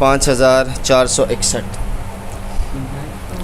5461।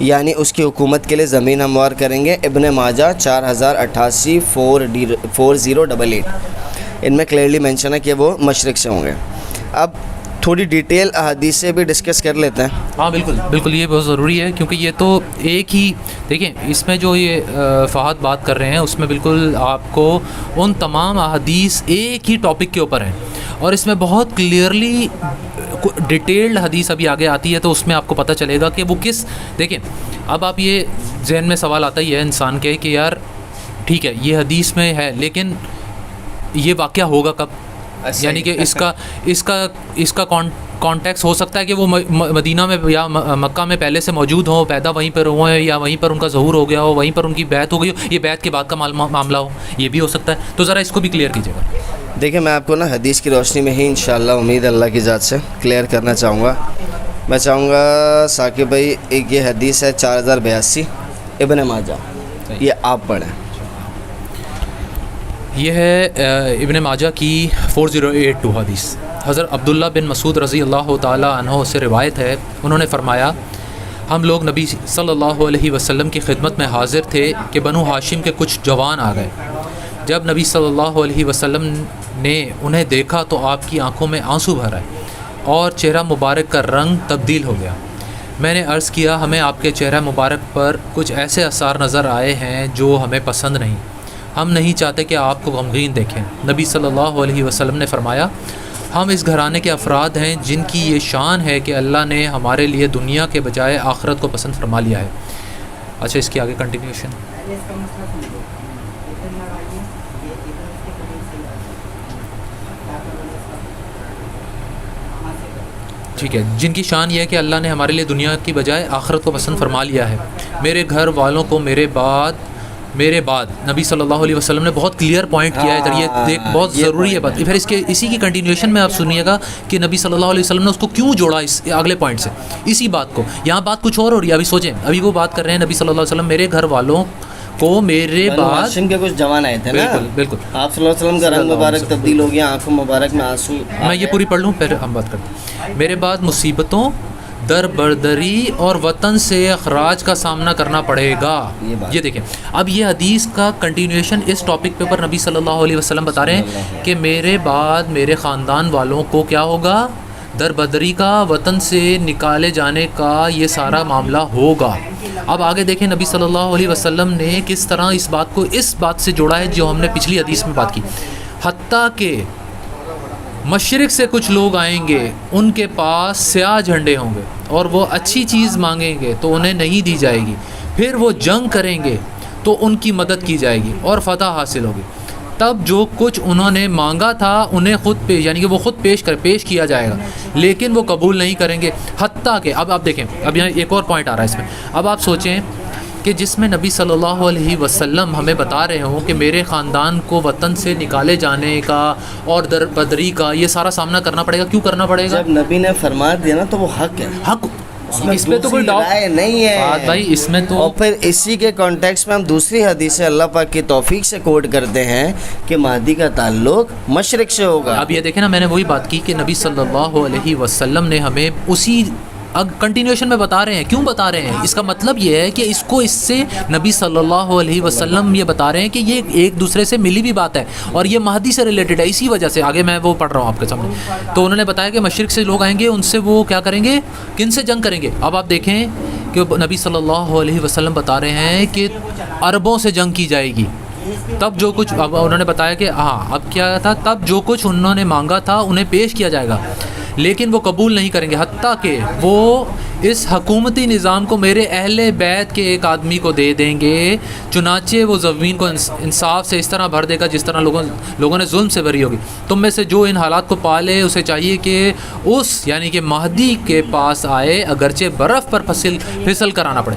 یعنی اس کی حکومت کے لیے زمین ہموار کریں گے. ابن ماجہ 4088 4088. ان میں کلیئرلی مینشن ہے کہ وہ مشرق سے ہوں گے. اب تھوڑی ڈیٹیل احادیث سے بھی ڈسکس کر لیتے ہیں. ہاں بالکل بالکل، یہ بہت ضروری ہے کیونکہ یہ تو ایک ہی دیکھیں اس میں جو یہ فہد بات کر رہے ہیں اس میں بالکل آپ کو ان تمام احادیث ایک ہی ٹاپک کے اوپر ہیں اور اس میں بہت کلیئرلی ڈیٹیلڈ حدیث ابھی آگے آتی ہے تو اس میں آپ کو پتہ چلے گا کہ وہ کس. دیکھیں اب آپ یہ ذہن میں سوال آتا ہی ہے انسان کے کہ یار ٹھیک ہے یہ حدیث میں ہے لیکن یہ واقعہ ہوگا کب؟ یعنی کہ اس کا کانٹیکس ہو سکتا ہے کہ وہ مدینہ میں یا مکہ میں پہلے سے موجود ہوں، پیدا وہیں پر ہوئے یا وہیں پر ان کا ظہور ہو گیا ہو، وہیں پر ان کی بیعت ہو گئی ہو، یہ بیعت کے بعد کا معاملہ ہو، یہ بھی ہو سکتا ہے. تو ذرا اس کو بھی کلیئر کیجیے گا. دیکھیں میں آپ کو نا حدیث کی روشنی میں ہی انشاءاللہ امید اللہ کی ذات سے کلیئر کرنا چاہوں گا. میں چاہوں گا ثاقب بھائی ایک یہ حدیث ہے 4082 ابن ماجہ، یہ آپ پڑھیں. یہ ہے ابن ماجہ کی 4082 حدیث. حضرت عبداللہ بن مسعود رضی اللہ تعالیٰ عنہ سے روایت ہے، انہوں نے فرمایا ہم لوگ نبی صلی اللہ علیہ وسلم کی خدمت میں حاضر تھے کہ بنو ہاشم کے کچھ جوان آ گئے. جب نبی صلی اللہ علیہ وسلم نے انہیں دیکھا تو آپ کی آنکھوں میں آنسو بھر آئے اور چہرہ مبارک کا رنگ تبدیل ہو گیا. میں نے عرض کیا ہمیں آپ کے چہرہ مبارک پر کچھ ایسے آثار نظر آئے ہیں جو ہمیں پسند نہیں، ہم نہیں چاہتے کہ آپ کو غمگین دیکھیں. نبی صلی اللہ علیہ وسلم نے فرمایا ہم اس گھرانے کے افراد ہیں جن کی یہ شان ہے کہ اللہ نے ہمارے لیے دنیا کے بجائے آخرت کو پسند فرما لیا ہے. اچھا اس کی آگے کنٹینیوشن. ٹھیک ہے، جن کی شان یہ ہے کہ اللہ نے ہمارے لیے دنیا کی بجائے آخرت کو پسند فرما لیا ہے. میرے گھر والوں کو میرے بعد نبی صلی اللہ علیہ وسلم نے بہت کلیئر پوائنٹ کیا ہے. یہ ایک بہت ضروری ہے بات. پھر اسی کی کنٹینیوشن میں آپ سنیے گا کہ نبی صلی اللہ علیہ وسلم نے اس کو کیوں جوڑا اس اگلے پوائنٹ سے اسی بات کو. یہاں بات کچھ اور ہو رہی ہے. ابھی سوچیں، ابھی وہ بات کر رہے ہیں نبی صلی اللہ علیہ وسلم میرے گھر والوں کو میرے بعد ہاشم کے کچھ جوان آئے تھے نا. بالکل بالکل. آپ صلی اللہ علیہ وسلم کا رنگ مبارک تبدیل ہو گیا، آنکھوں مبارک میں آنسو. میں یہ پوری پڑھ لوں پھر ہم بات کرتے ہیں. میرے بعد مصیبتوں، در بردری اور وطن سے اخراج کا سامنا کرنا پڑے گا. یہ دیکھیں اب یہ حدیث کا کنٹینیوشن اس ٹاپک پہ پر نبی صلی اللہ علیہ وسلم بتا رہے ہیں کہ میرے بعد میرے خاندان والوں کو کیا ہوگا؟ در بدری کا، وطن سے نکالے جانے کا یہ سارا معاملہ ہوگا. اب آگے دیکھیں نبی صلی اللہ علیہ وسلم نے کس طرح اس بات کو اس بات سے جوڑا ہے جو ہم نے پچھلی حدیث میں بات کی. حتیٰ کہ مشرق سے کچھ لوگ آئیں گے، ان کے پاس سیاہ جھنڈے ہوں گے اور وہ اچھی چیز مانگیں گے تو انہیں نہیں دی جائے گی. پھر وہ جنگ کریں گے تو ان کی مدد کی جائے گی اور فتح حاصل ہوگی. تب جو کچھ انہوں نے مانگا تھا انہیں خود یعنی کہ وہ خود پیش کیا جائے گا لیکن وہ قبول نہیں کریں گے. حتیٰ کہ اب آپ دیکھیں، اب یہاں ایک اور پوائنٹ آ رہا ہے اس میں. اب آپ سوچیں کہ جس میں نبی صلی اللہ علیہ وسلم ہمیں بتا رہے ہوں کہ میرے خاندان کو وطن سے نکالے جانے کا اور در بدری کا یہ سارا سامنا کرنا پڑے گا. کیوں کرنا پڑے گا؟ جب نبی نے فرما دیا نا تو وہ حق ہے. حق اس میں تو کوئی ڈاؤٹ نہیں ہے بھائی اس میں تو. اور پھر اسی کے کانٹیکس میں ہم دوسری حدیث اللہ پاک کی توفیق سے کوٹ کرتے ہیں کہ مہدی کا تعلق مشرق سے ہوگا. اب یہ دیکھیں نا، میں نے وہی بات کی کہ نبی صلی اللہ علیہ وسلم نے ہمیں اسی کنٹینیوشن میں بتا رہے ہیں. کیوں بتا رہے ہیں؟ اس کا مطلب یہ ہے کہ اس سے نبی صلی اللہ علیہ وسلم یہ بتا رہے ہیں کہ یہ ایک دوسرے سے ملی بھی بات ہے اور یہ مہدی سے ریلیٹڈ ہے. اسی وجہ سے آگے میں وہ پڑھ رہا ہوں آپ کے سامنے. تو انہوں نے بتایا کہ مشرق سے لوگ آئیں گے، ان سے وہ کیا کریں گے؟ کن سے جنگ کریں گے؟ اب آپ دیکھیں کہ نبی صلی اللہ علیہ وسلم بتا رہے ہیں کہ عربوں سے جنگ کی جائے گی. تب جو کچھ اب انہوں نے بتایا کہ ہاں اب کیا تھا، تب جو کچھ انہوں نے مانگا تھا انہیں پیش کیا جائے گا لیکن وہ قبول نہیں کریں گے. حتیٰ کہ وہ اس حکومتی نظام کو میرے اہل بیت کے ایک آدمی کو دے دیں گے، چنانچہ وہ زمین کو انصاف سے اس طرح بھر دے گا جس طرح لوگوں نے ظلم سے بھری ہوگی. تم میں سے جو ان حالات کو پالے اسے چاہیے کہ اس یعنی کہ مہدی کے پاس آئے اگرچہ برف پر پھسل کر آنا پڑے.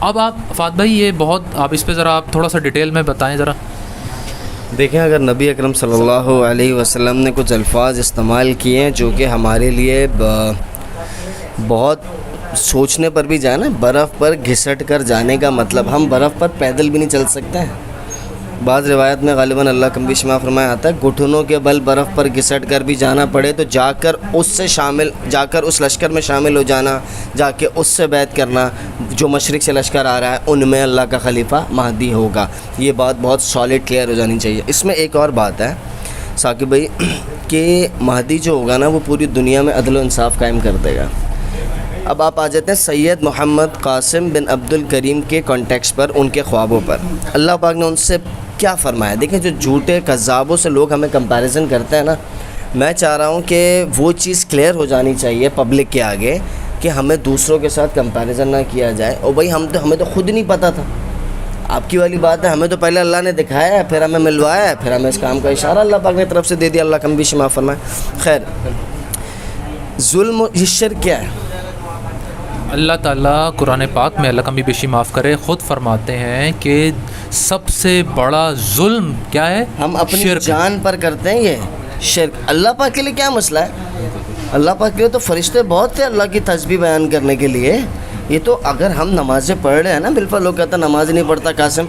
اب آپ فات بھائی یہ بہت آپ اس پہ ذرا آپ تھوڑا سا ڈیٹیل میں بتائیں ذرا. دیکھیں اگر نبی اکرم صلی اللہ علیہ وسلم نے کچھ الفاظ استعمال کیے ہیں جو کہ ہمارے لیے بہت سوچنے پر بھی جائے نا، برف پر گھسٹ کر جانے کا مطلب ہم برف پر پیدل بھی نہیں چل سکتے ہیں. بعض روایت میں غالباً اللہ کم بیش معاف فرمایا آتا ہے گھٹنوں کے بل برف پر گھسٹ کر بھی جانا پڑے تو جا کر اس لشکر میں شامل ہو جانا، جا کے اس سے بیعت کرنا جو مشرق سے لشکر آ رہا ہے، ان میں اللہ کا خلیفہ مہدی ہوگا۔ یہ بات بہت سالڈ کلیئر ہو جانی چاہیے۔ اس میں ایک اور بات ہے ثاقب بھائی کہ مہدی جو ہوگا نا وہ پوری دنیا میں عدل و انصاف قائم کر دے گا۔ اب آپ آ جاتے ہیں سید محمد قاسم بن عبد الکریم کے کانٹیکس پر، ان کے خوابوں پر۔ اللہ پاک نے ان سے کیا فرمایا؟ دیکھیں جو جھوٹے کذابوں سے لوگ ہمیں کمپیریزن کرتے ہیں نا، میں چاہ رہا ہوں کہ وہ چیز کلیئر ہو جانی چاہیے پبلک کے آگے کہ ہمیں دوسروں کے ساتھ کمپیریزن نہ کیا جائے۔ اور بھائی ہمیں تو خود نہیں پتہ تھا، آپ کی والی بات ہے، ہمیں تو پہلے اللہ نے دکھایا ہے، پھر ہمیں ملوایا ہے، پھر ہمیں اس کام کا اشارہ اللہ پاک نے طرف سے دے دیا، اللہ کم بیش معاف فرمائے۔ خیر، ظلم و شرک کیا ہے؟ اللہ تعالیٰ قرآن پاک میں، اللہ کمی بیشی معاف کرے، خود فرماتے ہیں کہ سب سے بڑا ظلم کیا ہے؟ ہم اپنی شرک۔ جان پر کرتے ہیں یہ شرک۔ اللہ پاک کے لیے کیا مسئلہ ہے؟ اللہ پاک کے لیے تو فرشتے بہت تھے اللہ کی تسبیح بیان کرنے کے لیے۔ یہ تو اگر ہم نمازیں پڑھ رہے ہیں نا، بالفعل لوگ کہتے ہیں نماز نہیں پڑھتا قاسم،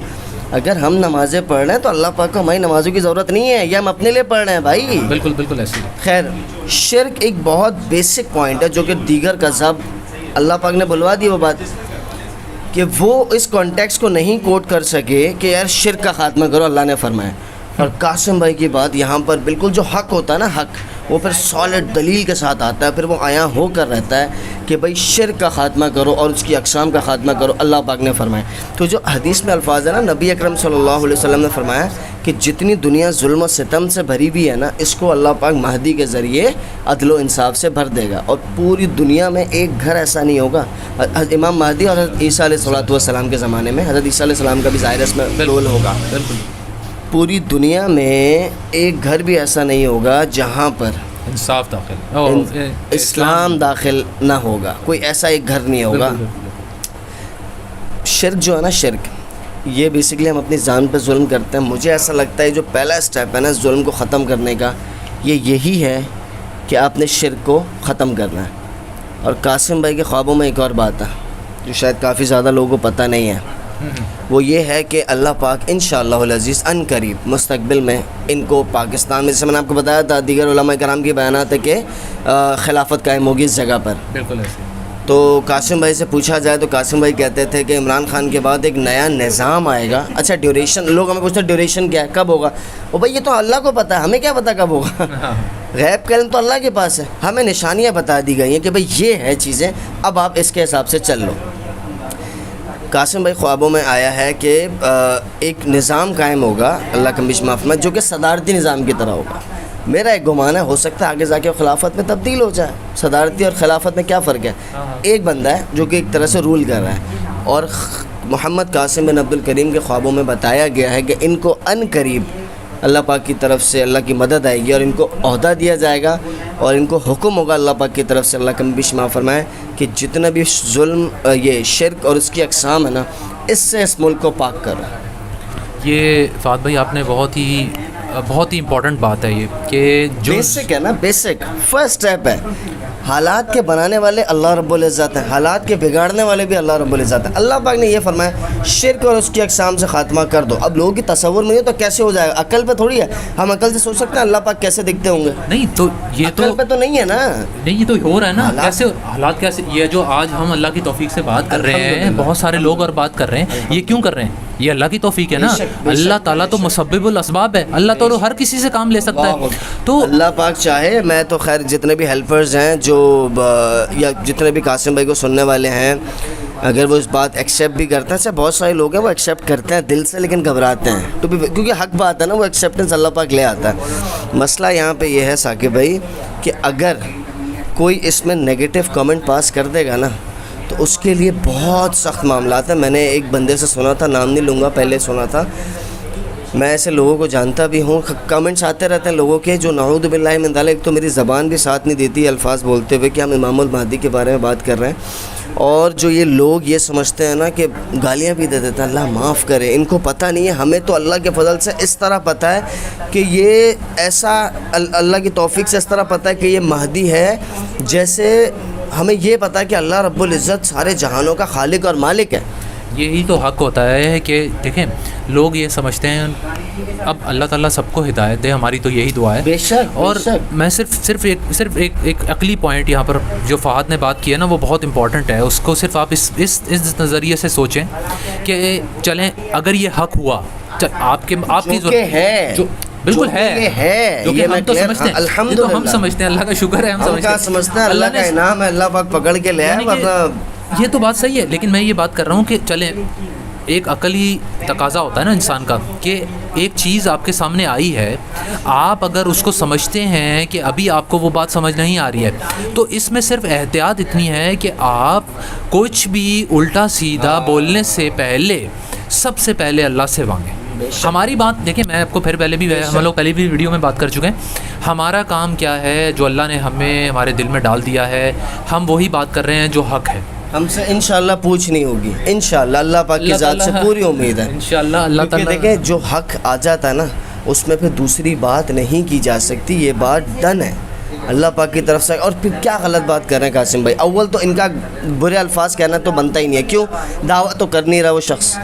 اگر ہم نمازیں پڑھ رہے ہیں تو اللہ پاک کو ہماری نمازوں کی ضرورت نہیں ہے، یہ ہم اپنے لیے پڑھ رہے ہیں بھائی۔ بالکل بالکل ایسے ہی۔ خیر، شرک ایک بہت بیسک پوائنٹ ہے جو کہ دیگر کذاب اللہ پاک نے بلوا دی وہ بات کہ وہ اس کانٹیکس کو نہیں کوٹ کر سکے کہ یار شرک کا خاتمہ کرو، اللہ نے فرمایا۔ اور قاسم بھائی کی بات یہاں پر بالکل جو حق ہوتا ہے نا، حق وہ پھر سالڈ دلیل کے ساتھ آتا ہے، پھر وہ عیاں ہو کر رہتا ہے کہ بھائی شرک کا خاتمہ کرو اور اس کی اقسام کا خاتمہ کرو، اللہ پاک نے فرمایا۔ تو جو حدیث میں الفاظ ہے نا، نبی اکرم صلی اللہ علیہ وسلم نے فرمایا کہ جتنی دنیا ظلم و ستم سے بھری ہوئی ہے نا، اس کو اللہ پاک مہدی کے ذریعے عدل و انصاف سے بھر دے گا، اور پوری دنیا میں ایک گھر ایسا نہیں ہوگا۔ امام مہدی اور حضرت عیسیٰ علیہ السلام کے زمانے میں حضرت عیسیٰ علیہ السلام کا بھی ظاہر اس میں رول ہوگا۔ پوری دنیا میں ایک گھر بھی ایسا نہیں ہوگا جہاں پر انصاف داخل، اسلام داخل نہ ہوگا، کوئی ایسا ایک گھر نہیں ہوگا۔ شرک جو ہے نا، شرک یہ بیسیکلی ہم اپنی جان پہ ظلم کرتے ہیں۔ مجھے ایسا لگتا ہے جو پہلا اسٹیپ ہے نا ظلم کو ختم کرنے کا، یہی ہے کہ آپ نے شرک کو ختم کرنا ہے۔ اور قاسم بھائی کے خوابوں میں ایک اور بات ہے جو شاید کافی زیادہ لوگوں کو پتہ نہیں ہے، وہ یہ ہے کہ اللہ پاک انشاءاللہ العزیز ان قریب مستقبل میں ان کو پاکستان میں، جیسے میں نے آپ کو بتایا تھا دیگر علماء کرام کی بیانات ہے کہ خلافت قائم ہوگی اس جگہ پر۔ بالکل ایسے۔ تو قاسم بھائی سے پوچھا جائے تو قاسم بھائی کہتے تھے کہ عمران خان کے بعد ایک نیا نظام آئے گا۔ اچھا ڈیوریشن، لوگ ہمیں پوچھتے ہیں ڈیوریشن کیا ہے، کب ہوگا؟ وہ بھائی یہ تو اللہ کو پتہ ہے، ہمیں کیا پتہ کب ہوگا؟ غیب کا علم تو اللہ کے پاس ہے، ہمیں نشانیاں بتا دی گئی ہیں کہ بھائی یہ ہے چیزیں، اب آپ اس کے حساب سے چل لو۔ قاسم بھائی خوابوں میں آیا ہے کہ ایک نظام قائم ہوگا اللہ کا بیش معاف فرمائے جو کہ صدارتی نظام کی طرح ہوگا۔ میرا ایک گمان ہے ہو سکتا ہے آگے جا کے خلافت میں تبدیل ہو جائے۔ صدارتی اور خلافت میں کیا فرق ہے؟ ایک بندہ ہے جو کہ ایک طرح سے رول کر رہا ہے، اور محمد قاسم بن عبد الکریم کے خوابوں میں بتایا گیا ہے کہ ان کو ان قریب اللہ پاک کی طرف سے اللہ کی مدد آئے گی اور ان کو عہدہ دیا جائے گا، اور ان کو حکم ہوگا اللہ پاک کی طرف سے، اللہ کا بیش معاف فرمائے، کہ جتنا بھی ظلم، یہ شرک اور اس کی اقسام ہے نا، اس سے اس ملک کو پاک کرو۔ یہ فہد بھائی آپ نے بہت ہی امپورٹنٹ بات ہے یہ کہ جو بیسک ہے نا، بیسک فرسٹ اسٹیپ ہے۔ حالات کے بنانے والے اللہ رب العزت ہیں، حالات کے بگاڑنے والے بھی اللہ رب العزت ہیں۔ اللہ پاک نے یہ فرمایا شرک اور اس کی اقسام سے خاتمہ کر دو۔ اب لوگوں کی تصور میں نہیں تو کیسے ہو جائے گا؟ عقل پہ تھوڑی ہے، ہم عقل سے سوچ سکتے ہیں اللہ پاک کیسے دکھتے ہوں گے؟ نہیں، تو یہ عقل پہ تو نہیں ہے نا، نہیں، یہ تو ہو رہا ہے نا، کیسے حالات کیسے، یہ جو آج ہم اللہ کی توفیق سے بات کر رہے ہیں، بہت سارے لوگ اور بات کر رہے ہیں، یہ کیوں کر رہے ہیں؟ یہ اللہ کی توفیق ہے نا، اللہ تعالیٰ تو مسبب الاسباب ہے، اللہ تو ہر کسی سے کام لے سکتا ہے۔ تو اللہ پاک چاہے، میں تو خیر جتنے بھی ہیلپرز ہیں جو یا جتنے بھی قاسم بھائی کو سننے والے ہیں، اگر وہ اس بات ایکسیپٹ بھی کرتے ہیں، ایسے بہت سارے لوگ ہیں وہ ایکسیپٹ کرتے ہیں دل سے لیکن گھبراتے ہیں، تو کیونکہ حق بات ہے نا، وہ ایکسیپٹنس اللہ پاک لے آتا ہے۔ مسئلہ یہاں پہ یہ ہے ثاقب بھائی کہ اگر کوئی اس میں نیگیٹو کامنٹ پاس کر دے گا نا تو اس کے لیے بہت سخت معاملات ہیں۔ میں نے ایک بندے سے سنا تھا، نام نہیں لوں گا، پہلے سنا تھا، میں ایسے لوگوں کو جانتا بھی ہوں، کمنٹس آتے رہتے ہیں لوگوں کے جو نعوذ باللہ من ذالک، ایک تو میری زبان بھی ساتھ نہیں دیتی الفاظ بولتے ہوئے کہ ہم امام المہدی کے بارے میں بات کر رہے ہیں، اور جو یہ لوگ یہ سمجھتے ہیں نا کہ گالیاں بھی دے دیتے ہیں، اللہ معاف کرے، ان کو پتہ نہیں ہے، ہمیں تو اللہ کے فضل سے اس طرح پتہ ہے کہ یہ ایسا، اللہ کی توفیق سے اس طرح پتہ ہے کہ یہ مہدی ہے، جیسے ہمیں یہ پتہ ہے کہ اللہ رب العزت سارے جہانوں کا خالق اور مالک ہے۔ یہی تو حق ہوتا ہے کہ دیکھیں لوگ یہ سمجھتے ہیں. اب اللہ تعالیٰ سب کو ہدایت دے, ہماری تو یہی دعا ہے. بے شک اور میں صرف ایک عقلی پوائنٹ یہاں پر جو فہد نے بات کی ہے نا, وہ بہت امپورٹنٹ ہے. اس کو صرف آپ اس نظریے سے سوچیں کہ چلیں اگر یہ حق ہوا آپ کی ہے جو بالکل ہے, جو کہ ہم تو سمجھتے ہیں, ہم سمجھتے ہیں, اللہ کا شکر ہے, ہم سمجھتے ہیں اللہ کا انعام ہے, اللہ پاک پکڑ کے لے آئے. یہ تو بات صحیح ہے, لیکن میں یہ بات کر رہا ہوں کہ چلیں ایک عقلی تقاضا ہوتا ہے نا انسان کا کہ ایک چیز آپ کے سامنے آئی ہے, آپ اگر اس کو سمجھتے ہیں کہ ابھی آپ کو وہ بات سمجھ نہیں آ رہی ہے, تو اس میں صرف احتیاط اتنی ہے کہ آپ کچھ بھی الٹا سیدھا بولنے سے پہلے سب سے پہلے اللہ سے مانگیں. ہماری بات دیکھیں, میں آپ کو پہلے بھی ہم لوگ پہلے بھی ویڈیو میں بات کر چکے ہیں, ہمارا کام کیا ہے, جو اللہ نے ہمیں ہمارے دل میں ڈال دیا ہے, ہم وہی بات کر رہے ہیں جو حق ہے. ہم سے انشاءاللہ پوچھنی ہوگی, انشاءاللہ اللہ پاک کی ذات سے پوری امید ہے انشاءاللہ. اللہ تعالیٰ دیکھیں جو حق آ جاتا ہے نا, اس میں پھر دوسری بات نہیں کی جا سکتی, یہ بات ڈن ہے اللہ پاک کی طرف سے. اور پھر کیا غلط بات کر رہے ہیں قاسم بھائی, اول تو ان کا برے الفاظ کہنا تو بنتا ہی نہیں ہے. کیوں؟ دعویٰ تو کر نہیں رہا وہ شخص,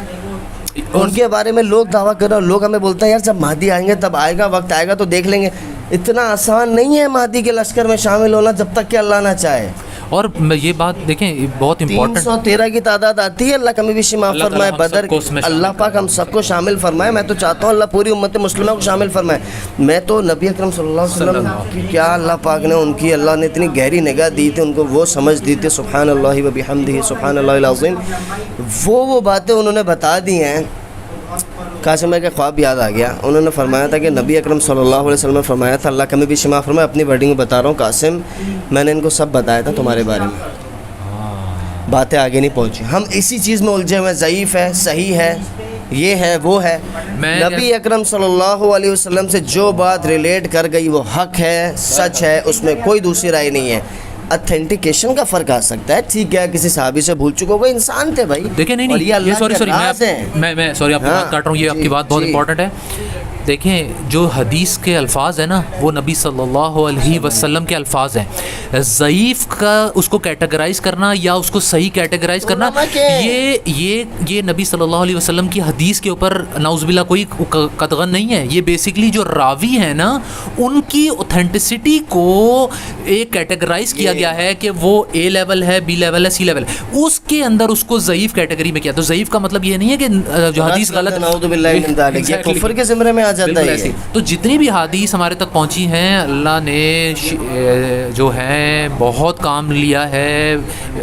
ان کے بارے میں لوگ دعویٰ کر رہے ہیں, لوگ ہمیں بولتے ہیں یار جب مہدی آئیں گے تب آئے گا, وقت آئے گا تو دیکھ لیں گے. اتنا آسان نہیں ہے مہدی کے لشکر میں شامل ہونا جب تک کہ اللہ نہ چاہے. اور یہ بات دیکھیں بہت امپورٹنٹ, 313 کی تعداد آتی ہے, اللہ کمی بیشی معاف فرمائے. بدر اللہ پاک ہم سب کو شامل فرمائے. میں تو چاہتا ہوں اللہ پوری امت مسلمہ کو شامل فرمائے. میں تو نبی اکرم صلی اللہ علیہ وسلم کی کیا اللہ پاک نے ان کی, اللہ نے اتنی گہری نگاہ دی تھی ان کو, وہ سمجھ دی تھی, سبحان اللہ و بحمدہ سبحان اللہ العظیم. وہ باتیں انہوں نے بتا دی ہیں. قاسم بھائی کا خواب یاد آ گیا, انہوں نے فرمایا تھا کہ نبی اکرم صلی اللہ علیہ وسلم نے فرمایا تھا, اللہ کمی بھی شما فرمائے, اپنی ورڈنگ میں بتا رہا ہوں قاسم, میں نے ان کو سب بتایا تھا تمہارے بارے میں, باتیں آگے نہیں پہنچی. ہم اسی چیز میں الجھے ہوئے, ضعیف ہے, صحیح ہے, یہ ہے, وہ ہے. نبی اکرم صلی اللہ علیہ وسلم سے جو بات ریلیٹ کر گئی وہ حق ہے, سچ ہے, اس میں کوئی دوسری رائے نہیں ہے. اتھینٹیکیشن کا فرق آ سکتا ہے, ٹھیک ہے, کسی صحابی سے بھول چکو, کوئی انسان تھے بھائی. دیکھیں نہیں یہ سوری میں سوری آپ کی بات کاٹ رہا ہوں, یہ آپ کی بات بہت امپورٹنٹ ہے. دیکھیں جو حدیث کے الفاظ ہیں نا, وہ نبی صلی اللہ علیہ وسلم کے الفاظ ہیں. ضعیف کا اس کو کیٹیگرائز کرنا یا اس کو صحیح کیٹیگرائز کرنا, یہ نبی صلی اللہ علیہ وسلم کی حدیث کے اوپر نعوذ باللہ کوئی قطغن نہیں ہے. یہ بیسکلی جو راوی ہیں نا, ان کی اوتھینٹسٹی کو ایک کیٹیگرائز کیا گیا ہے کہ وہ اے لیول ہے, بی لیول ہے, سی لیول ہے, اس کے اندر اس کو ضعیف کیٹیگری میں کیا. تو ضعیف کا مطلب یہ نہیں ہے کہ جو حدیث غلط, نعوذ باللہ من ذالک, یہ کفر کے زمرے میں جاتا ہے. تو جتنی بھی حدیث ہمارے تک پہنچی ہیں, اللہ نے جو ہے بہت کام لیا ہے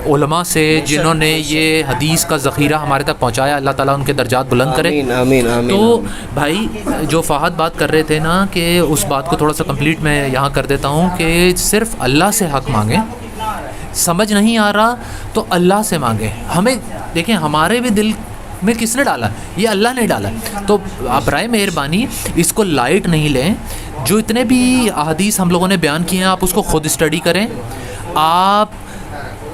علماء سے جنہوں نے یہ حدیث کا ذخیرہ ہمارے تک پہنچایا. اللہ تعالیٰ ان کے درجات بلند کرے. آمین آمین. تو بھائی جو فہد بات کر رہے تھے نا, کہ اس بات کو تھوڑا سا کمپلیٹ میں یہاں کر دیتا ہوں کہ صرف اللہ سے حق مانگیں, سمجھ نہیں آ رہا تو اللہ سے مانگیں. ہمیں دیکھیں ہمارے بھی دل میں کس نے ڈالا, یہ اللہ نے ڈالا. تو آپ برائے مہربانی اس کو لائٹ نہیں لیں. جو اتنے بھی احادیث ہم لوگوں نے بیان کیے ہیں, آپ اس کو خود اسٹڈی کریں, آپ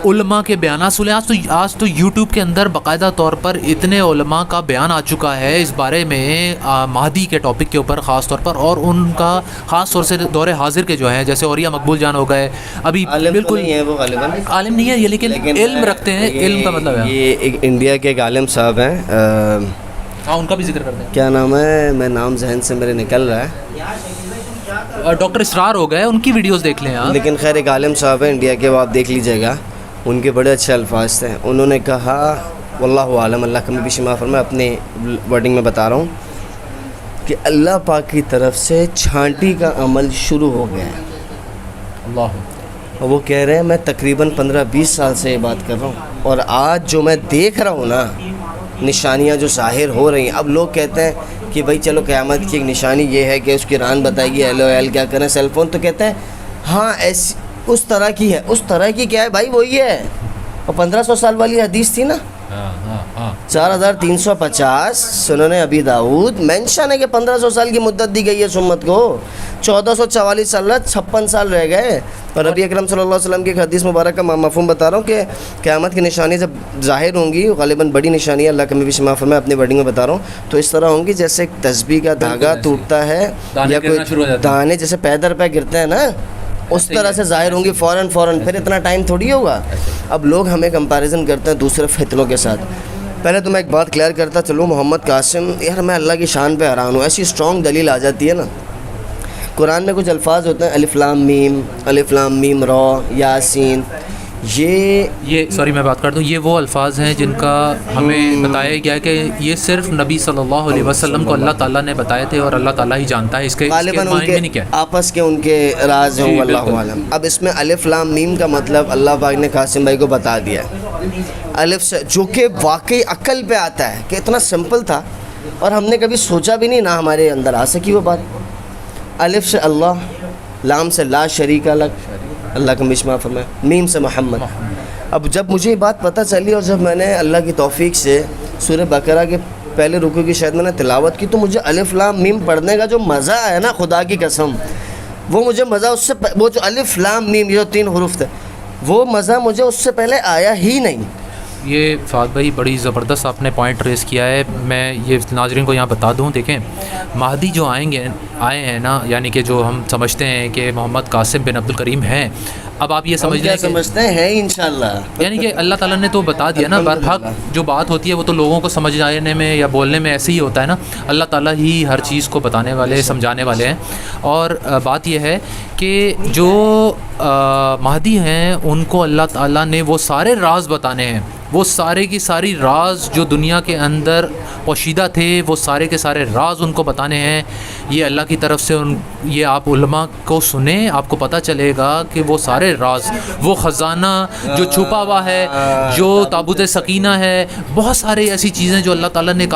علماء کے بیانات سنیں. آج تو یوٹیوب کے اندر باقاعدہ طور پر اتنے علماء کا بیان آ چکا ہے اس بارے میں, مہدی کے ٹاپک کے اوپر خاص طور پر, اور ان کا خاص طور سے دور حاضر کے جو ہیں, جیسے اوریا مقبول جان ہو گئے, ابھی بالکل عالم نہیں ہے یہ, لیکن علم رکھتے ہیں. علم کا مطلب ہے یہ ایک انڈیا کے ایک عالم صاحب ہیں, ہاں ان کا بھی ذکر کرتے ہیں. کیا نام ہے, میں نام ذہن سے میرے نکل رہا ہے, ڈاکٹر اسرار ہو گئے, ان کی ویڈیوز دیکھ لیں آپ. لیکن خیر ایک عالم صاحب ہیں انڈیا کے, وہ آپ دیکھ لیجیے گا, ان کے بڑے اچھے الفاظ تھے. انہوں نے کہا, واللہ عالم, اللہ کمی بیشی معاف فرمائے, اپنے ورڈنگ میں بتا رہا ہوں, کہ اللہ پاک کی طرف سے چھانٹی کا عمل شروع ہو گیا ہے. اللہ, اور وہ کہہ رہے ہیں میں تقریباً 15-20 سال سے یہ بات کر رہا ہوں, اور آج جو میں دیکھ رہا ہوں نا, نشانیاں جو ظاہر ہو رہی ہیں. اب لوگ کہتے ہیں کہ بھائی چلو قیامت کی ایک نشانی یہ ہے کہ اس کی ران بتائے گی, ایل او ایل کیا کریں, سیل فون, تو کہتے ہیں ہاں ایسی اس طرح کی ہے. اس طرح کی کیا ہے بھائی, وہی ہے. اور 1500 سال والی حدیث تھی نا, 4350 سنن ابی داؤد, مینشن ہے کہ 1500 سال کی مدت دی گئی ہے اس امت کو. 1444 سال, 56 سال رہ گئے. اور نبی اکرم صلی اللہ علیہ وسلم کی ایک حدیث مبارک کا مفہوم بتا رہا ہوں کہ قیامت کی نشانی جب ظاہر ہوں گی, غالباً بڑی نشانی ہے, اللہ کمی بھی معاف فرمائے, اپنے ورڈنگ میں بتا رہا ہوں, تو اس طرح ہوں گی جیسے ایک تسبیح کا دھاگا ٹوٹتا ہے, یا کوئی دانے جیسے پیدر پہ گرتے ہیں نا, اس طرح سے ظاہر ہوں گی فوراً. پھر اتنا ٹائم تھوڑی ہوگا. اب لوگ ہمیں کمپیریزن کرتے ہیں دوسرے فتنوں کے ساتھ. پہلے تو میں ایک بات کلیئر کرتا چلوں، محمد قاسم یار میں اللہ کی شان پہ حیران ہوں، ایسی اسٹرانگ دلیل آ جاتی ہے نا. قرآن میں کچھ الفاظ ہوتے ہیں الف لام میم را یاسین، یہ سوری میں بات کر دوں، یہ وہ الفاظ ہیں جن کا ہمیں بتایا گیا کہ یہ صرف نبی صلی اللہ علیہ وسلم کو اللہ تعالیٰ نے بتائے تھے اور اللہ تعالیٰ ہی جانتا ہے اس کے غالباً معنی کیا ہے. آپس کے ان کے راز ہیں واللہ عالم. اب اس میں الف لام میم کا مطلب اللہ پاک نے قاسم بھائی کو بتا دیا ہے الف سے، جو کہ واقعی عقل پہ آتا ہے کہ اتنا سمپل تھا اور ہم نے کبھی سوچا بھی نہیں، نہ ہمارے اندر آ سکی وہ بات. الف سے اللہ، لام سے لا شریک لک، اللہ کا مشما فرمائے، میم سے محمد. اب جب مجھے یہ بات پتہ چلی اور جب میں نے اللہ کی توفیق سے سورہ بقرہ کے پہلے رکوع کی شاید میں نے تلاوت کی، تو مجھے الف لام میم پڑھنے کا جو مزہ ہے نا، خدا کی قسم وہ مجھے مزہ اس سے وہ جو الف لام میم یہ جو 3 حروف تھے وہ مزہ مجھے اس سے پہلے آیا ہی نہیں. یہ فہد بھائی بڑی زبردست آپ نے پوائنٹ ریز کیا ہے. میں یہ ناظرین کو یہاں بتا دوں، دیکھیں مہدی جو آئے ہیں نا، یعنی کہ جو ہم سمجھتے ہیں کہ محمد قاسم بن عبد الکریم ہیں، اب آپ یہ سمجھ لیں سمجھتے ہیں انشاءاللہ، یعنی کہ اللہ تعالیٰ نے تو بتا دیا نا. برحق جو بات ہوتی ہے وہ تو لوگوں کو سمجھ آنے میں یا بولنے میں ایسے ہی ہوتا ہے نا. اللہ تعالیٰ ہی ہر چیز کو بتانے والے سمجھانے والے ہیں. اور بات یہ ہے کہ جو مہدی ہیں ان کو اللہ تعالیٰ نے وہ سارے راز بتانے ہیں، وہ سارے کی ساری راز جو دنیا کے اندر پوشیدہ تھے وہ سارے کے سارے راز ان کو بتانے ہیں. یہ اللہ کی طرف سے یہ آپ علماء کو سنیں، آپ کو پتہ چلے گا کہ وہ سارے راز، وہ خزانہ جو چھپا ہوا ہے، جو تابوت سکینہ ہے، بہت سارے ایسی چیزیں جو اللہ تعالیٰ نے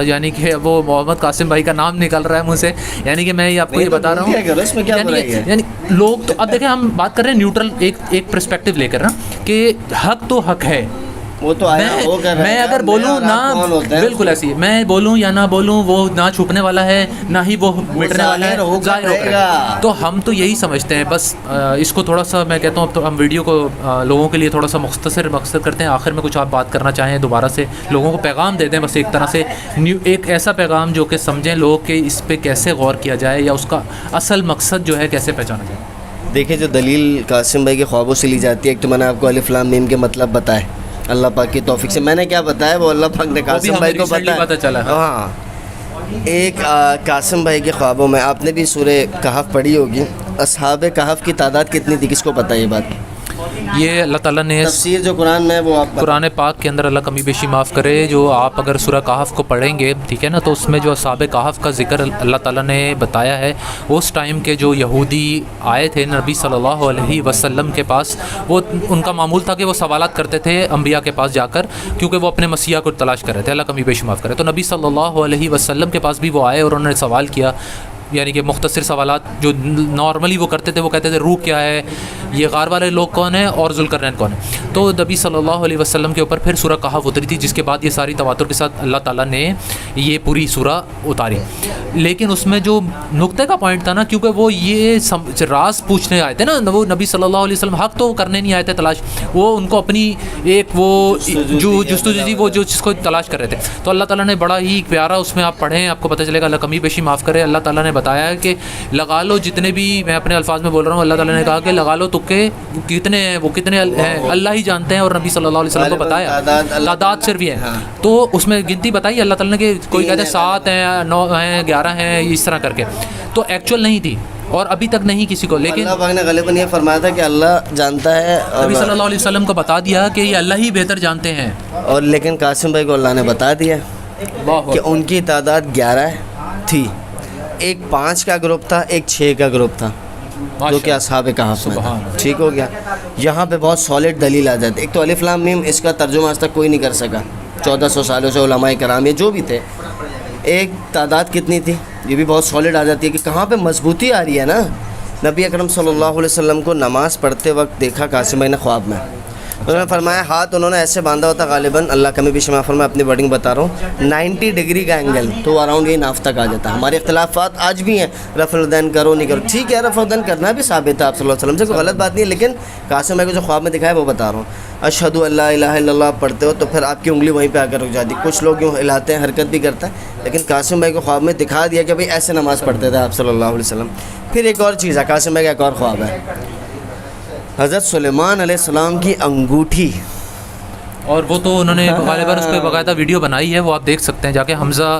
یعنی کہ وہ محمد قاسم بھائی کا نام نکل رہا ہے مجھ سے، یعنی کہ میں یہ آپ کو یہ بتا رہا ہوں. یعنی لوگ تو اب دیکھیں ہم بات کر رہے ہیں نیوٹرل ایک پرسپیکٹو لے کر نا، کہ حق تو حق ہے. وہ تو میں اگر بولوں نہ، بالکل ایسی ہے، میں بولوں یا نہ بولوں وہ نہ چھپنے والا ہے نہ ہی وہ مٹنے والا ہے، ظاہر ہوگا. تو ہم تو یہی سمجھتے ہیں. بس اس کو تھوڑا سا میں کہتا ہوں اب تو ہم ویڈیو کو لوگوں کے لیے تھوڑا سا مختصر کرتے ہیں. آخر میں کچھ آپ بات کرنا چاہیں دوبارہ سے لوگوں کو پیغام دے دیں، بس ایک طرح سے ایک ایسا پیغام جو کہ سمجھیں لوگ کہ اس پہ کیسے غور کیا جائے یا اس کا اصل مقصد جو ہے کیسے پہچانا جائے. دیکھیں جو دلیل قاسم بھائی کے خوابوں سے لی جاتی ہے، ایک تو میں نے آپ کو الف لام میم کے مطلب بتائے اللہ پاک کی توفیق سے. میں نے کیا بتایا وہ اللہ پاک نے قاسم بھائی کو پتہ چلا. ہاں ایک قاسم بھائی کے خوابوں میں آپ نے بھی سورہ کہف پڑھی ہوگی، اصحاب کہف کی تعداد کتنی تھی، کس کو پتہ یہ بات؟ یہ اللہ تعالیٰ نے تفسیر جو قرآن میں وہ آپ قرآن پاک کے اندر اللہ کمی بیشی معاف کرے، جو آپ اگر سورہ کہف کو پڑھیں گے ٹھیک ہے نا، تو اس میں جو اصحاب کہف کا ذکر اللہ تعالیٰ نے بتایا ہے. اس ٹائم کے جو یہودی آئے تھے نبی صلی اللہ علیہ وسلم کے پاس، وہ ان کا معمول تھا کہ وہ سوالات کرتے تھے انبیاء کے پاس جا کر، کیونکہ وہ اپنے مسیح کو تلاش کر رہے تھے. اللہ کمی بیشی معاف کرے. تو نبی صلی اللہ علیہ وسلم کے پاس بھی وہ آئے اور انہوں نے سوال کیا، یعنی کہ مختصر سوالات جو نارملی وہ کرتے تھے. وہ کہتے تھے روح کیا ہے، یہ غار والے لوگ کون ہیں اور ذوالقرنین کون ہیں. تو نبی صلی اللہ علیہ وسلم کے اوپر پھر سورہ کہف اتری تھی، جس کے بعد یہ ساری تواتر کے ساتھ اللہ تعالیٰ نے یہ پوری سورہ اتاری. لیکن اس میں جو نقطے کا پوائنٹ تھا نا، کیونکہ وہ یہ راز پوچھنے آئے تھے نا، وہ نبی صلی اللہ علیہ وسلم حق تو کرنے نہیں آئے تھے تلاش، وہ ان کو اپنی ایک وہ جو جستجو تھی وہ جو چیز کو تلاش کر رہے تھے. تو اللہ تعالیٰ نے بڑا ہی پیارا اس میں آپ پڑھیں آپ کو پتہ چلے گا، اللہ کمی بیشی معاف کرے. اللہ تعالیٰ نے بتایا ہے کہ لگا لو جتنے بھی، میں اپنے الفاظ میں بول رہا ہوں، اللہ تعالیٰ نے کہا کہ لگا لو تکے کتنے ہیں، وہ کتنے ہیں اللہ ہی جانتے ہیں، اور نبی صلی اللہ علیہ وسلم کو بتایا تعداد صرف یہ ہے. تو اس میں گنتی بتائی اللہ تعالیٰ نے کہ کوئی کہتے ہیں 7 ہیں 9 ہیں 11 ہیں اس طرح کر کے، تو ایکچوئل نہیں تھی اور ابھی تک نہیں کسی کو. لیکن اللہ پاک نے غالباً یہ فرمایا تھا کہ اللہ جانتا ہے، نبی صلی اللہ علیہ وسلم کو بتا دیا کہ یہ اللہ ہی بہتر جانتے ہیں. اور لیکن قاسم بھائی کو اللہ نے بتا دیا کہ ان کی تعداد 11 تھی. ایک 5 کا گروپ تھا، ایک 6 کا گروپ تھا، جو کہ اصحاب کہف میں تھا. ٹھیک ہو گیا. یہاں پہ بہت سالڈ دلیل آ جاتی ہے. ایک تو الف لام میم، اس کا ترجمہ آج تک کوئی نہیں کر سکا 1400 سالوں سے علماء کرام یہ جو بھی تھے. ایک تعداد کتنی تھی یہ بھی بہت سالڈ آ جاتی ہے کہ کہاں پہ مضبوطی آ رہی ہے نا. نبی اکرم صلی اللہ علیہ وسلم کو نماز پڑھتے وقت دیکھا قاسم بھائی نے خواب میں. انہوں نے فرمایا ہاتھ انہوں نے ایسے باندھا ہوتا، غالباً اللہ کمی بھی شما فرمایا، اپنی ورڈنگ بتا رہا ہوں، 90 ڈگری کا اینگل، تو اراؤنڈ یہ ناف تک آ جاتا ہے. ہمارے اختلافات آج بھی ہیں، رفع الدین کرو نہیں کرو، ٹھیک ہے رفع الدین کرنا بھی ثابت ہے آپ صلی اللہ علیہ وسلم سے، کوئی غلط بات نہیں ہے. لیکن قاسم بھائی کو جو خواب میں دکھایا وہ بتا رہا ہوں. اشہد ان لا الہ الا اللہ پڑھتے ہو تو پھر آپ کی انگلی وہیں پہ آ کر رک جاتی. کچھ لوگ یوں ہلاتے ہیں، حرکت بھی کرتا ہے، لیکن قاسم بھائی کو خواب میں دکھا دیا کہ بھائی ایسے نماز پڑھتے تھے آپ صلی اللہ علیہ وسلم. پھر ایک اور چیز ہے، قاسم بھائی کا ایک اور خواب ہے. حضرت سلیمان علیہ السلام کی انگوٹھی اور وہ تو انہوں نے غالباً اس پہ باقاعدہ ویڈیو بنائی ہے، وہ آپ دیکھ سکتے ہیں جا کے. حمزہ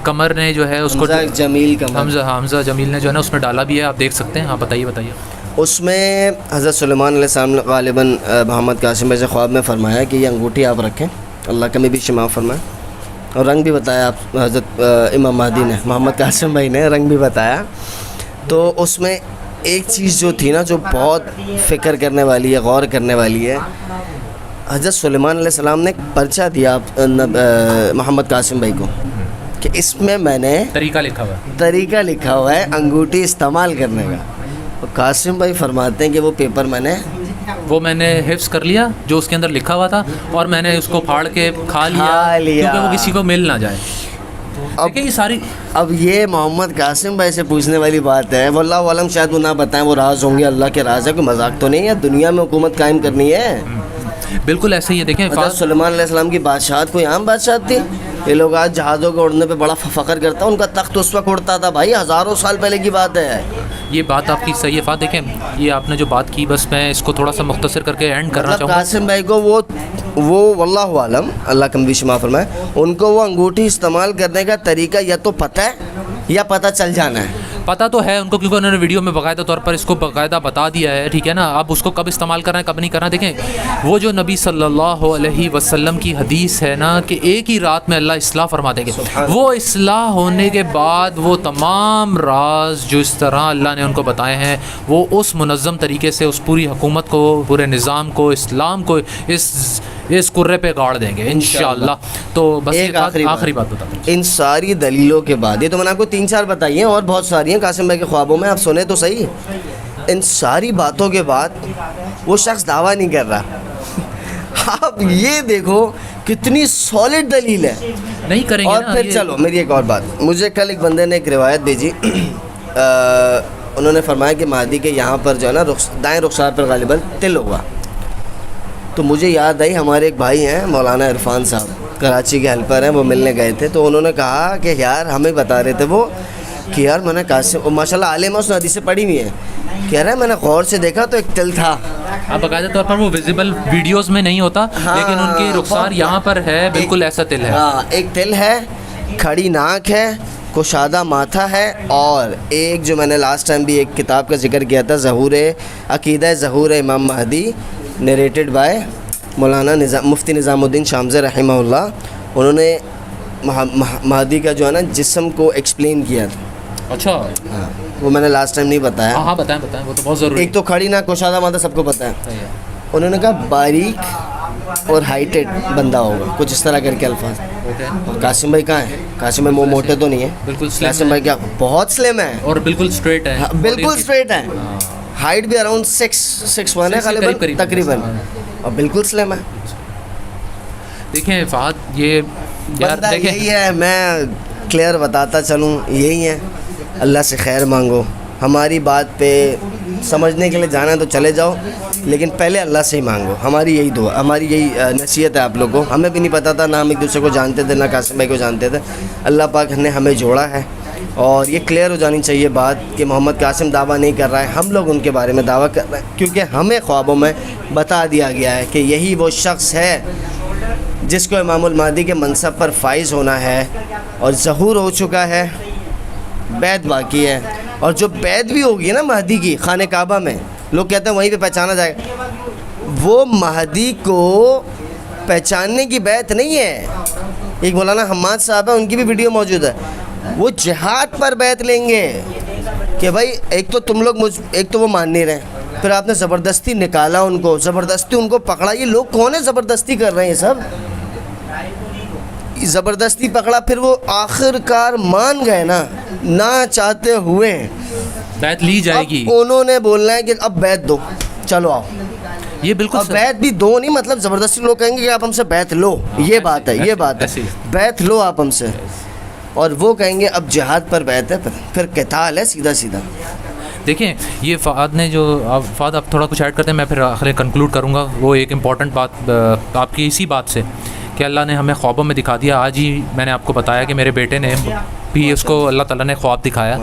قمر نے جو ہے اس کو حمزہ جمیل نے جو ہے نا اس میں ڈالا بھی ہے، آپ دیکھ سکتے ہیں. ہاں بتائیے. اس میں حضرت سلیمان علیہ السلام نے غالباً محمد قاسم بھائی سے خواب میں فرمایا کہ یہ انگوٹھی آپ رکھیں، اللہ کمی بھی شما فرمائے، اور رنگ بھی بتایا آپ حضرت امام مہدی نے، محمد قاسم بھائی نے رنگ بھی بتایا. تو اس میں ایک چیز جو تھی نا جو بہت فکر کرنے والی ہے، غور کرنے والی ہے، حضرت سلیمان علیہ السلام نے ایک پرچہ دیا محمد قاسم بھائی کو کہ اس میں میں نے طریقہ لکھا ہوا ہے انگوٹھی استعمال کرنے کا. قاسم بھائی فرماتے ہیں کہ وہ پیپر میں نے حفظ کر لیا جو اس کے اندر لکھا ہوا تھا، اور میں نے اس کو پھاڑ کے کھا لیا کیونکہ وہ کسی کو مل نہ جائے. اب یہ محمد قاسم بھائی سے پوچھنے والی بات ہے، واللہ عالم شاید وہ نہ بتائیں، وہ راز ہوں گے، اللہ کے راز ہے، کوئی مذاق تو نہیں ہے. دنیا میں حکومت قائم کرنی ہے. بالکل ایسے ہی ہے. دیکھیں حضرت سلیمان علیہ السلام کی بادشاہت کوئی عام بادشاہت تھی؟ یہ لوگ آج جہازوں کے اڑنے پہ بڑا فخر کرتا ہے، ان کا تخت اس وقت اڑتا تھا بھائی، ہزاروں سال پہلے کی بات ہے. یہ بات آپ کی صحیح ہے فات. دیکھیں یہ آپ نے جو بات کی، بس میں اس کو تھوڑا سا مختصر کر کے اینڈ کرنا چاہوں گا. قاسم بھائی کو وہ واللہ عالم، اللہ کم بھی شما فرمائے، ان کو وہ انگوٹھی استعمال کرنے کا طریقہ یا تو پتہ ہے یا پتہ چل جانا ہے. پتہ تو ہے ان کو کیونکہ انہوں نے ویڈیو میں باقاعدہ طور پر اس کو باقاعدہ بتا دیا ہے، ٹھیک ہے نا. اب اس کو کب استعمال کرنا ہے کب نہیں کرنا. دیکھیں وہ جو نبی صلی اللہ علیہ وسلم کی حدیث ہے نا کہ ایک ہی رات میں اللہ اصلاح فرما دیں گے، وہ اصلاح ہونے کے بعد وہ تمام راز جو اس طرح اللہ نے ان کو بتائے ہیں وہ اس منظم طریقے سے اس پوری حکومت کو، پورے نظام کو، اسلام کو اس کرے پہ گاڑ دیں گے انشاءاللہ. تو بس ایک آخری بات بتا دوں. ان ساری دلیلوں کے بعد، یہ تو میں نے آپ کو 3-4 بتائی ہیں اور بہت ساری ہیں قاسم بھائی کے خوابوں میں، آپ سنیں تو صحیح. ان ساری باتوں کے بعد وہ شخص دعویٰ نہیں کر رہا. آپ یہ دیکھو کتنی سالڈ دلیل ہے. نہیں کریں گے. اور پھر چلو میری ایک اور بات، مجھے کل ایک بندے نے ایک روایت بھیجی، انہوں نے فرمایا کہ مہدی کے یہاں پر جو ہے نا دائیں رخسار پر غالباً تل ہوگا. تو مجھے یاد آئی، ہمارے ایک بھائی ہیں مولانا عرفان صاحب، کراچی کے ہیلپر ہیں، وہ ملنے گئے تھے. تو انہوں نے کہا کہ یار ہمیں بتا رہے تھے وہ کہ یار میں نے قاسم، ماشاء اللہ عالم ہے، اس نے حدیثیں پڑھی ہوئی ہیں، کہہ رہا ہے میں نے غور سے دیکھا تو ایک تل تھا. اب باقاعدہ طور پر وہ ویزیبل ویڈیوز میں نہیں ہوتا، لیکن ان کی رخسار یہاں پر ہے، بالکل ایسا تل ہے. ہاں ایک تل ہے، کھڑی ناک ہے، کشادہ ماتھا ہے، اور ایک جو میں نے لاسٹ ٹائم بھی ایک کتاب کا ذکر کیا تھا، عقیدہ ظہور امام مہدی، نریٹڈ بائی مولانا مفتی نظام الدین شامزے رحمہ اللہ. انہوں نے مہدی کا جو ہے نا جسم کو ایکسپلین کیا تھا. اچھا ہاں وہ میں نے لاسٹ ٹائم نہیں بتایا. ہاں بتائیں وہ تو بہت ضروری. ایک تو کھڑی ناک کشادہ ماتھا سب کو پتہ ہے. انہوں نے کہا باریک اور ہائٹڈ بندہ ہوگا، کچھ اس طرح کر کے الفاظ. قاسم بھائی کہاں ہیں؟ قاسم بھائی موٹے تو نہیں ہیں بالکل. قاسم بھائی کیا بہت سلیم ہے اور بالکل اسٹریٹ ہے. بالکل اسٹریٹ ہے. ہائٹ بھی اراؤنڈ 6'1" ہے تقریباً، اور بالکل سلیم ہے. دیکھیں فہد یہ بندہ یہی ہے، میں کلیئر بتاتا چلوں، یہی ہے. اللہ سے خیر مانگو، ہماری بات پہ سمجھنے کے لیے جانا ہے تو چلے جاؤ، لیکن پہلے اللہ سے ہی مانگو. ہماری یہی دعا، ہماری یہی نصیحت ہے آپ لوگوں کو. ہمیں بھی نہیں پتہ تھا، نہ ہم ایک دوسرے کو جانتے تھے، نہ قاسم بھائی کو جانتے تھے. اللہ پاک نے ہمیں جوڑا ہے، اور یہ کلیئر ہو جانی چاہیے بات کہ محمد قاسم دعویٰ نہیں کر رہا ہے، ہم لوگ ان کے بارے میں دعویٰ کر رہے ہیں، کیونکہ ہمیں خوابوں میں بتا دیا گیا ہے کہ یہی وہ شخص ہے جس کو امام المہدی کے منصب پر فائز ہونا ہے، اور ظہور ہو چکا ہے، بیعت باقی ہے. اور جو بیعت بھی ہوگی نا مہدی کی خانہ کعبہ میں، لوگ کہتے ہیں وہیں پہ پہچانا جائے گا، وہ مہدی کو پہچاننے کی بیعت نہیں ہے. ایک مولانا حماد صاحب ہیں، ان کی بھی ویڈیو موجود ہے، وہ جہاد پر بیعت لیں گے کہ بھائی ایک تو تم لوگ ایک تو وہ مان نہیں رہے، پھر آپ نے زبردستی نکالا ان کو، زبردستی ان کو پکڑا. یہ لوگ کون ہیں زبردستی کر رہے ہیں؟ سب زبردستی پکڑا، پھر وہ آخر کار مان گئے نا، نہ چاہتے ہوئے بیعت لی جائے گی. انہوں نے بولنا ہے کہ اب بیعت دو، چلو آؤ. یہ بالکل بیعت بھی دو نہیں، مطلب زبردستی لوگ کہیں گے کہ آپ ہم سے بیعت لو. یہ بات ہے، یہ بات ہے، بیعت لو آپ ہم سے. اور وہ کہیں گے اب جہاد پر بیعت ہے، پھر قتال ہے سیدھا سیدھا. دیکھیں یہ فہد نے جو فہد آپ تھوڑا کچھ ایڈ کرتے ہیں، میں پھر آخر کنکلوڈ کروں گا. وہ ایک امپورٹنٹ بات آپ کی اسی بات سے کہ اللہ نے ہمیں خوابوں میں دکھا دیا. آج ہی میں نے آپ کو بتایا کہ میرے بیٹے نے بھی اس کو اللہ تعالیٰ نے خواب دکھایا،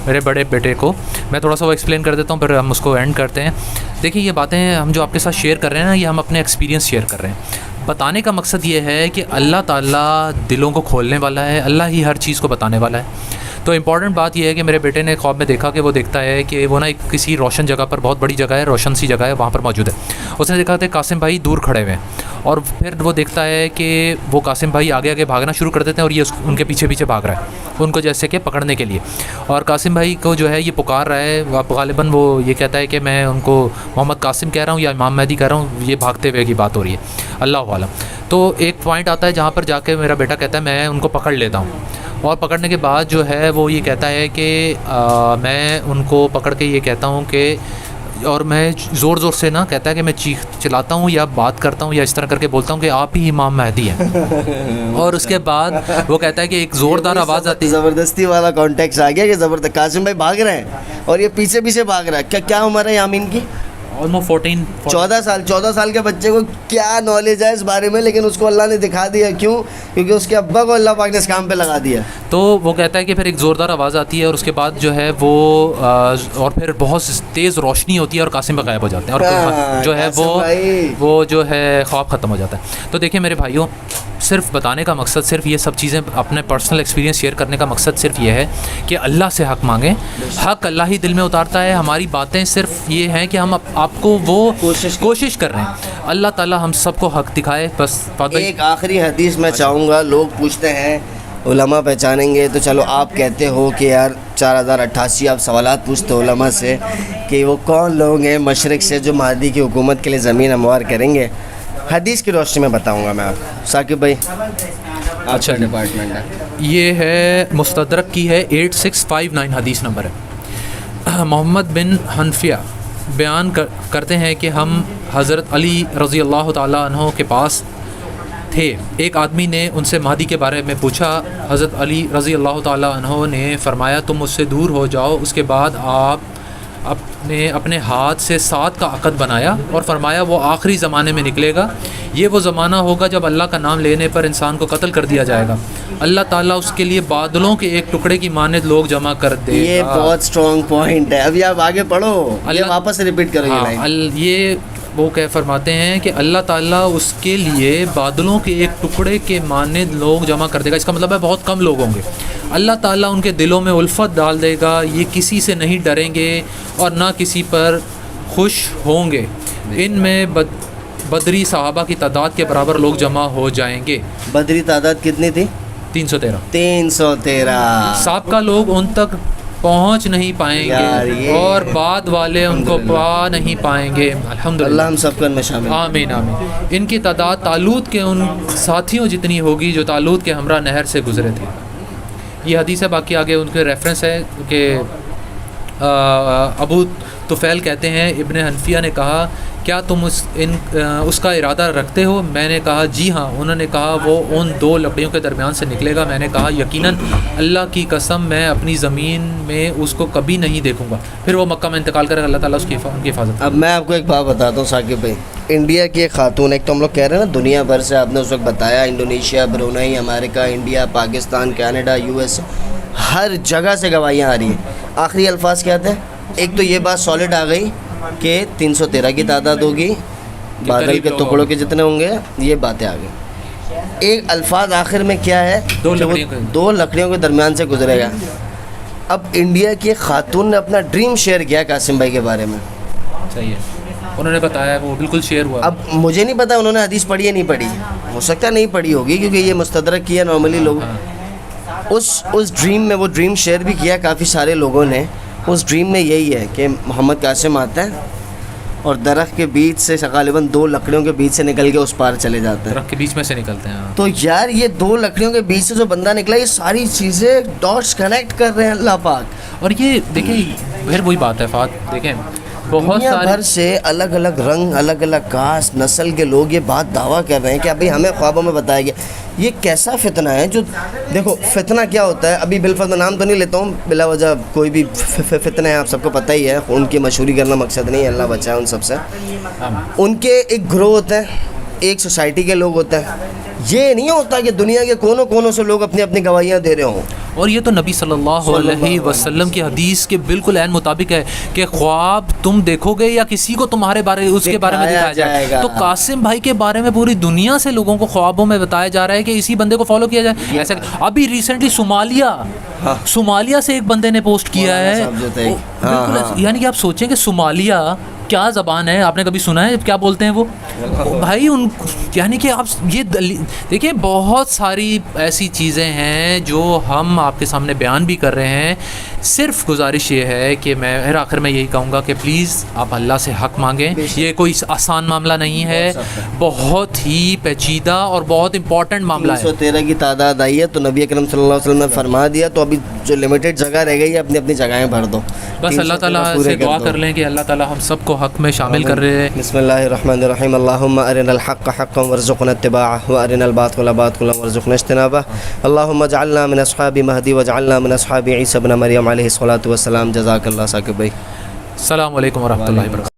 میرے بڑے بیٹے کو. میں تھوڑا سا وہ ایکسپلین کر دیتا ہوں، پھر ہم اس کو اینڈ کرتے ہیں. دیکھیے یہ باتیں ہم جو آپ کے ساتھ شیئر کر رہے ہیں نا، یہ ہم اپنے ایکسپیرینس شیئر کر رہے ہیں. بتانے کا مقصد یہ ہے کہ اللہ تعالیٰ دلوں کو کھولنے والا ہے، اللہ ہی ہر چیز کو بتانے والا ہے. تو امپورٹنٹ بات یہ ہے کہ میرے بیٹے نے خواب میں دیکھا کہ وہ دیکھتا ہے کہ وہ نا ایک کسی روشن جگہ پر، بہت بڑی جگہ ہے، روشن سی جگہ ہے، وہاں پر موجود ہے. اس نے دیکھا کہ قاسم بھائی دور کھڑے ہوئے ہیں، اور پھر وہ دیکھتا ہے کہ وہ قاسم بھائی آگے آگے بھاگنا شروع کر دیتے ہیں اور یہ ان کے پیچھے پیچھے بھاگ رہا ہے ان کو جیسے کہ پکڑنے کے لیے. اور قاسم بھائی کو جو ہے یہ پکار رہا ہے، اب غالباً وہ یہ کہتا ہے کہ میں ان کو محمد قاسم کہہ رہا ہوں یا امام مہدی کہہ رہا ہوں، یہ بھاگتے ہوئے کی بات ہو رہی ہے، اللہ عالم. تو ایک پوائنٹ آتا ہے جہاں پر جا کے میرا بیٹا کہتا ہے میں ان کو پکڑ لیتا ہوں، اور پکڑنے کے بعد جو ہے وہ یہ کہتا ہے کہ میں ان کو پکڑ کے یہ کہتا ہوں کہ، اور میں زور زور سے نا کہتا ہے کہ میں چیخ چلاتا ہوں یا بات کرتا ہوں یا اس طرح کر کے بولتا ہوں کہ آپ ہی امام مہدی ہیں. اور اس کے بعد وہ کہتا ہے کہ ایک زوردار آواز آتی ہے. زبردستی والا کانٹیکس آ گیا کہ زبردست قاسم بھائی بھاگ رہے ہیں اور یہ پیچھے پیچھے بھاگ رہا ہے. کیا عمر ہے یامین کی؟ آلموسٹ 14 سال کے بچے کو کیا نالج ہے اس بارے میں، لیکن اس کو اللہ نے دکھا دیا. کیوں؟ کیونکہ اس کے ابا کو اللہ پاک نے اس کام پہ لگا دیا. تو وہ کہتا ہے کہ پھر ایک زوردار آواز آتی ہے اور اس کے بعد جو ہے وہ اور پھر بہت تیز روشنی ہوتی ہے اور قاسم غائب ہو جاتے ہیں، اور جو ہے وہ جو ہے خواب ختم ہو جاتا ہے. تو دیکھیں میرے بھائیوں، صرف بتانے کا مقصد، صرف یہ سب چیزیں اپنے پرسنل ایکسپیرینس شیئر کرنے کا مقصد صرف یہ ہے کہ اللہ سے حق مانگیں. حق اللہ ہی دل میں اتارتا ہے. ہماری باتیں صرف یہ ہیں کہ ہم آپ کو وہ کوشش کر رہے ہیں. اللہ تعالیٰ ہم سب کو حق دکھائے. بس ایک آخری حدیث میں چاہوں گا، لوگ پوچھتے ہیں علماء پہچانیں گے، تو چلو آپ کہتے ہو کہ یار 4088 آپ سوالات پوچھتے ہو علماء سے کہ وہ کون لوگ ہیں مشرق سے جو مہدی کی حکومت کے لیے زمین ہموار کریں گے. حدیث کی روشنی میں بتاؤں گا میں آپ کو. ثاقب بھائی اچھا ڈپارٹمنٹ ہے، یہ ہے مستدرک کی ہے 8659 حدیث نمبر ہے. محمد بن حنفیہ بیان کرتے ہیں کہ ہم حضرت علی رضی اللہ تعالیٰ عنہ کے پاس تھے. ایک آدمی نے ان سے مہدی کے بارے میں پوچھا. حضرت علی رضی اللہ تعالیٰ عنہ نے فرمایا تم مجھ سے دور ہو جاؤ. اس کے بعد آپ نے اپنے ہاتھ سے 7 کا عقد بنایا اور فرمایا وہ آخری زمانے میں نکلے گا. یہ وہ زمانہ ہوگا جب اللہ کا نام لینے پر انسان کو قتل کر دیا جائے گا. اللہ تعالیٰ اس کے لیے بادلوں کے ایک ٹکڑے کی مانند لوگ جمع کر دے گا. یہ بہت اسٹرانگ پوائنٹ ہے. ابھی آپ آگے پڑھو، اللہ واپس ریپیٹ کرو. یہ وہ کہہ فرماتے ہیں کہ اللہ تعالیٰ اس کے لیے بادلوں کے ایک ٹکڑے کے مانند لوگ جمع کر دے گا. اس کا مطلب ہے بہت کم لوگ ہوں گے. اللہ تعالیٰ ان کے دلوں میں الفت ڈال دے گا. یہ کسی سے نہیں ڈریں گے اور نہ کسی پر خوش ہوں گے. ان میں بدری صحابہ کی تعداد کے برابر لوگ جمع ہو جائیں گے. بدری تعداد کتنی تھی؟ 313. سابقہ لوگ ان تک پہنچ نہیں پائیں گے اور بعد والے ان کو پا نہیں پائیں گے. الحمدللہ اللہ ہم سب کو ان میں شامل. آمین آمین. ان کی تعداد طالوت کے ان ساتھیوں جتنی ہوگی جو طالوت کے ہمراہ نہر سے گزرے تھے. یہ حدیث ہے. باقی آگے ان کے ریفرنس ہے کہ ابو طفیل کہتے ہیں ابن حنفیہ نے کہا کیا تم اس کا ارادہ رکھتے ہو؟ میں نے کہا جی ہاں. انہوں نے کہا وہ ان 2 لکڑیوں کے درمیان سے نکلے گا. میں نے کہا یقیناً اللہ کی قسم میں اپنی زمین میں اس کو کبھی نہیں دیکھوں گا. پھر وہ مکہ میں انتقال کرے گا. اللہ تعالیٰ ان کی حفاظت. اب میں آپ کو ایک بات بتاتا ہوں ثاقب بھائی. انڈیا کی ایک خاتون، ایک تو ہم لوگ کہہ رہے ہیں نا دنیا بھر سے، آپ نے اس وقت بتایا انڈونیشیا، برونائی، امریکہ، انڈیا، پاکستان، کینیڈا، US، ہر جگہ سے گواہیاں آ رہی ہیں. آخری الفاظ کیا تھے؟ ایک تو یہ بات سالڈ آ گئی کہ 313 کی تعداد ہوگی، بادل کے ٹکڑوں کے جتنے ہوں گے، یہ باتیں آ گئی. ایک الفاظ آخر میں کیا ہے؟ 2 لکڑیوں کے درمیان سے گزرے گا. اب انڈیا کی خاتون نے اپنا ڈریم شیئر کیا قاسم بھائی کے بارے میں. صحیح ہے، انہوں نے بتایا وہ بالکل شیئر ہوا. اب مجھے نہیں پتا انہوں نے حدیث پڑھی یا نہیں پڑھی، ہو سکتا نہیں پڑھی ہوگی کیونکہ یہ مستدرک کیا نارملی لوگ. اس ڈریم میں وہ ڈریم شیئر بھی کیا کافی سارے لوگوں نے. اس ڈریم میں یہی ہے کہ محمد قاسم آتا ہے اور درخت کے بیچ سے غالباً 2 لکڑیوں کے بیچ سے نکل کے اس پار چلے جاتے ہیں. درخت کے بیچ میں سے نکلتے ہیں. تو یار یہ 2 لکڑیوں کے بیچ سے جو بندہ نکلا، یہ ساری چیزیں ڈاٹس کنیکٹ کر رہے ہیں اللہ پاک. اور یہ دیکھیں پھر وہی بات ہے فات، دیکھیں بہت سارے بھر سے الگ الگ رنگ، الگ الگ کاسٹ، نسل کے لوگ یہ بات دعویٰ کر رہے ہیں کہ ابھی ہمیں خوابوں میں بتایا گیا. یہ کیسا فتنہ ہے جو دیکھو فتنہ کیا ہوتا ہے. ابھی بالفرض میں نام تو نہیں لیتا ہوں، بلا وجہ کوئی بھی فتنہ ہے آپ سب کو پتہ ہی ہے. ان کی مشہوری کرنا مقصد نہیں ہے، اللہ بچائے ان سب سے. ان کے ایک گروہ ہوتا ہے، ایک سوسائٹی کے لوگ ہوتے ہیں. یہ نہیں ہوتا کہ دنیا کے کونوں کونوں سے لوگ اپنی اپنی گواہیاں دے رہے ہوں. اور یہ تو نبی صلی اللہ علیہ وسلم کی حدیث کے بالکل عین مطابق ہے کہ خواب تم دیکھو گے یا کسی کو تمہارے بارے اس کے بارے میں دکھایا جائے. تو قاسم بھائی کے بارے میں پوری دنیا سے لوگوں کو خوابوں میں بتایا جا رہا ہے کہ اسی بندے کو فالو کیا جائے. ایسا ابھی ریسنٹلی صومالیہ سے ایک بندے نے پوسٹ کیا ہے, بالکل یعنی کہ آپ سوچیں کہ صومالیہ کیا زبان ہے, آپ نے کبھی سنا ہے کیا بولتے ہیں وہ بھائی ان, یعنی کہ آپ یہ دیکھیں بہت ساری ایسی چیزیں ہیں جو ہم آپ کے سامنے بیان بھی کر رہے ہیں. صرف گزارش یہ ہے کہ میں آخر میں یہی کہوں گا کہ پلیز آپ اللہ سے حق مانگیں. یہ کوئی آسان معاملہ نہیں ہے, بہت ہی پیچیدہ اور بہت امپورٹنٹ معاملہ ہے. 313 کی تعداد آئی ہے تو نبی اکرم صلی اللہ علیہ وسلم نے فرما دیا, تو ابھی جو لمیٹڈ جگہ رہ گئی ہے اپنی اپنی جگہیں بھر دو. بس اللہ تعالیٰ سے دعا کر لیں کہ اللہ تعالیٰ ہم سب کو حق میں شامل کر رہے ہیں. بسم اللہ الرحمن الرحیم. اللہم ارنا الحق حقا وارزقنا اتباعه وارنا الباطل باطلا وارزقنا اجتنابه. اللہم اجعلنا من اصحاب مہدی واجعلنا من اصحاب عیسی ابن مریم علیہ الصلوۃ والسلام. جزاک اللہ ثاقب بھائی. السلام علیکم ورحمۃ اللہ وبرکاتہ.